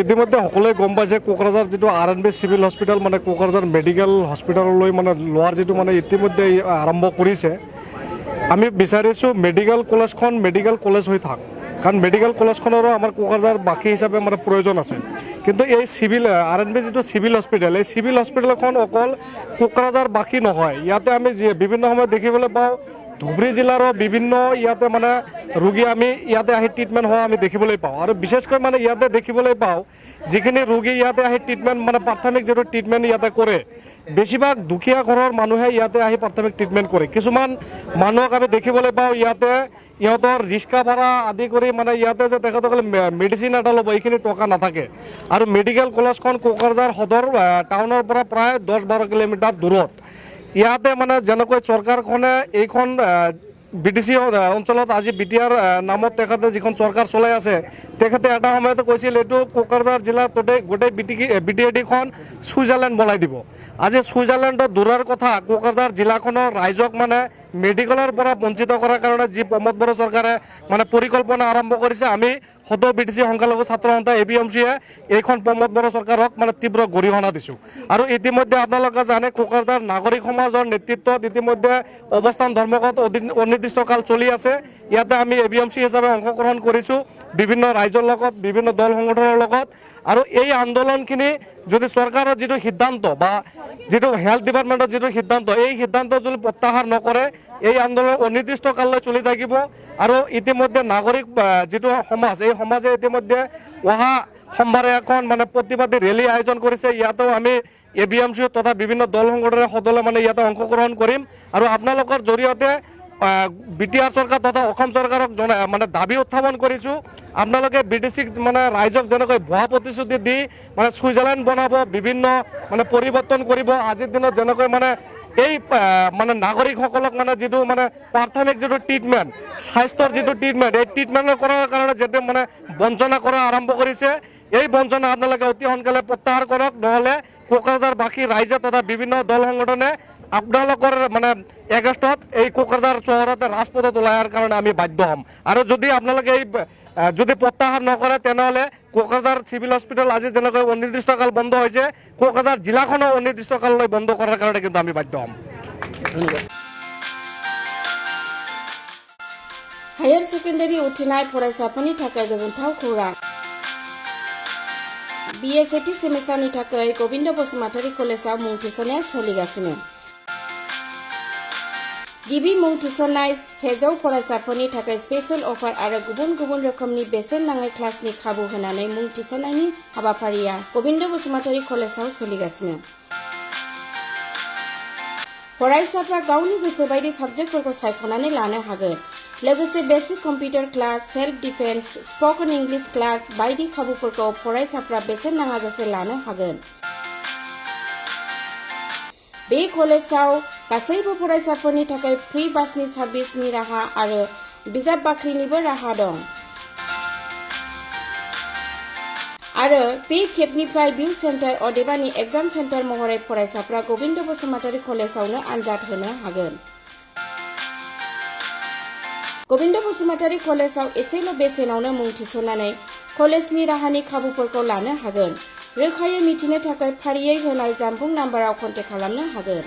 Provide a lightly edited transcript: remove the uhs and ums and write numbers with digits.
ইতিমধ্যে সকলে গম পাইছে কোকৰাঝাৰ যেটো আৰএনবি সিভিল হস্পিটাল মানে কোকৰাঝাৰ মেডিকেল হস্পিটাললৈ মানে লোৱাৰ যেটো মানে ইতিমধ্যে আৰম্ভ কৰিছে আমি বিচাৰিছো মেডিকেল কলেজখন মেডিকেল কলেজ হৈ থাক কাৰণ মেডিকেল কলেজখনৰো আমাৰ কোকৰাঝাৰ বাকী হিচাপে মানে প্ৰয়োজন আছে কিন্তু এই সিভিল আৰএনবি যেটো সিভিল হস্পিটাল এই সিভিল হস্পিটালখন অকল কোকৰাঝাৰ বাকী নহয় ইয়াতে আমি বিভিন্ন সময় দেখিবলৈ পাওঁ ধুবুৰী জিলাৰ বিভিন্ন ইয়াতে মানে ৰোগী আমি ইয়াতে আহি ট্ৰিটমেণ্ট হোৱা আমি দেখিবলৈ পাওঁ আৰু বিশেষকৈ মানে ইয়াতে দেখিবলৈ পাওঁ যিখিনি ৰোগী ইয়াতে আহি ট্ৰিটমেণ্ট মানে প্ৰাথমিক যেটো ট্ৰিটমেণ্ট ইয়াতে কৰে বেছিভাগ দুখীয়া ঘৰৰ মানুহে ইয়াতে আহি প্ৰাথমিক ট্ৰিটমেণ্ট কৰে কিছুমান মানুহক আমি দেখিবলৈ পাওঁ ইয়াতে ইহঁতৰ ৰিক্সা ভাড়া আদি কৰি মানে ইয়াতে যে তেখেতসকলে মেডিচিন এটা ল'ব এইখিনি টকা নাথাকে আৰু মেডিকেল কলেজখন কোকৰাঝাৰ সদৰ টাউনৰ পৰা প্ৰায় 10-12 কিলোমিটাৰ দূৰত ইয়াতে মানে যেনেকৈ চৰকাৰখনে এইখন বিটিসি অঞ্চলত আজি বিটিআৰ নামত তেখেতে যিখন চৰকাৰ চলাই আছে তেখেতে এটা সময়তে কৈছিল এইটো কোকৰাঝাৰ জিলা গোটেই বিটিএডিখন সুইজাৰলেণ্ড বনাই দিব আজি সুইজাৰলেণ্ডৰ দূৰৰ কথা কোকৰাঝাৰ জিলাখনৰ ৰাইজক মানে মেডিকেলৰ পৰা বঞ্চিত কৰাৰ কাৰণে যি প্ৰমোদ বড়ো চৰকাৰে মানে পৰিকল্পনা আৰম্ভ কৰিছে আমি সদৌ বিটিসি সংখ্যালঘু ছাত্ৰ সন্থা এবিএমচিয়ে এইখন প্ৰমোদ বড়ো চৰকাৰক মানে তীব্ৰ গৰিহণা দিছোঁ আৰু ইতিমধ্যে আপোনালোকে জানে কোকৰাঝাৰ নাগৰিক সমাজৰ নেতৃত্বত ইতিমধ্যে অৱস্থান ধৰ্মঘট অনিৰ্দিষ্টকাল চলি আছে ইয়াতে আমি এবিএমচি হিচাপে অংশগ্ৰহণ কৰিছোঁ বিভিন্ন ৰাইজৰ লগত বিভিন্ন দল সংগঠনৰ লগত আৰু এই আন্দোলনখিনি যদি চৰকাৰৰ যেটো সিদ্ধান্ত বা যেটো হেলথ ডিপাৰ্টমেণ্টৰ যেটো সিদ্ধান্ত এই সিদ্ধান্ত যদি প্ৰত্যাহাৰ নকৰে এই আন্দোলন অনিৰ্দিষ্টকাললৈ চলি থাকিব আৰু ইতিমধ্যে নাগৰিক যেটো সমাজ এই সমাজে ইতিমধ্যে অহা সোমবাৰে এখন মানে প্ৰতিবাদী ৰেলী আয়োজন কৰিছে ইয়াতেও আমি এবিএমচি তথা বিভিন্ন দল সংগঠনৰ সদলে মানে ইয়াতে অংশগ্ৰহণ কৰিম আৰু আপোনালোকৰ জৰিয়তে বিটিআৰ চৰকাৰ তথা অসম চৰকাৰক মানে দাবী উত্থাপন কৰিছোঁ আপোনালোকে বিটিসিক মানে ৰাইজক যেনেকৈ ভুৱা প্ৰতিশ্ৰুতি দি মানে সুইজাৰলেণ্ড বনাব বিভিন্ন মানে পৰিৱৰ্তন কৰিব আজিৰ দিনত যেনেকৈ মানে এই মানে নাগৰিকসকলক মানে যেটো মানে প্ৰাথমিক যেটো ট্ৰিটমেণ্ট স্বাস্থ্যৰ যেটো ট্ৰিটমেণ্ট এই ট্ৰিটমেণ্ট কৰাৰ কাৰণে যেটো মানে বঞ্চনা কৰা আৰম্ভ কৰিছে এই বঞ্চনা আপোনালোকে অতি সোনকালে প্ৰত্যাহাৰ কৰক নহ'লে কোকৰাঝাৰ বাকী ৰাইজে তথা বিভিন্ন দল সংগঠনে আপোনালোকৰ মানে এগেষ্টত এই কোকৰাঝাৰ চহৰতে ৰাজপথত ওলায়াৰ কাৰণে আমি বাধ্য হ'ম আৰু যদি আপোনালোকে এই যদি প্ৰত্যাহাৰ নকৰে তেনেহ'লে কোকৰাঝাৰ সিভিল হস্পিটাল আজি যেনেকৈ অনিৰ্দিষ্টকাল বন্ধ হৈছে কোকৰাঝাৰ জিলাখনো অনিৰ্দিষ্টকাললৈ বন্ধ কৰাৰ কাৰণে কিন্তু আমি বাধ্য হ'ম हायर सेकेन्डारि उथ्रिनाय फरायसाफोरनि थाखाय गोजोनथाव खौरां बिएसएटी सेमेस्टारनि थाखाय गोविन्द बसुमतारी कलेजाव मुं थिसननाया सोलिगासिनो गिबि मुं थिसननाय 100 फरायसाफोरनि थाखाय स्पेशल अफार आरो गुबुन गुबुन रोखोमनि बेसेन नाङै क्लासनि खाबु होनानै मुं थिसननायनि हाबाफारिया गोविन्द बसुमतारी कलेजाव सोलिगासिनो फरायसाफ्रा गावनि गोसो बायदि साबजेक्टफोरखौ सायख'नानै लानो हागोन लोगोसे basic computer class self defence spoken English class बायदि खाबुफोरखौ फरायसाफ्रा बेसेन नाङाजासे लानो हागोन बे कलेजाव गासैबो फरायसाफोरनि थाखाय फ्री बासनि सार्भिसनि राहा आरो बिजाब बाख्रिनिबो राहा दं आरो बे खेबनिफ्राय बिउ सेन्टार अदेबानि एग्जाम सेन्टार महरै फरायसाफ्रा गोविन्द बसुमतारी कलेजावनो आनजाद होनो हागोन गोविन्द बसुमतारी कलेजाव एसेल' बेसेनावनो मुं थिसननानै कलेजनि राहानि खाबुफोरखौ लानो हागोन रोखायै मिथिनो थाखाय फारियै होनाय जानबुं नाम्बाराव कन्टेक्ट खालामनो हागोन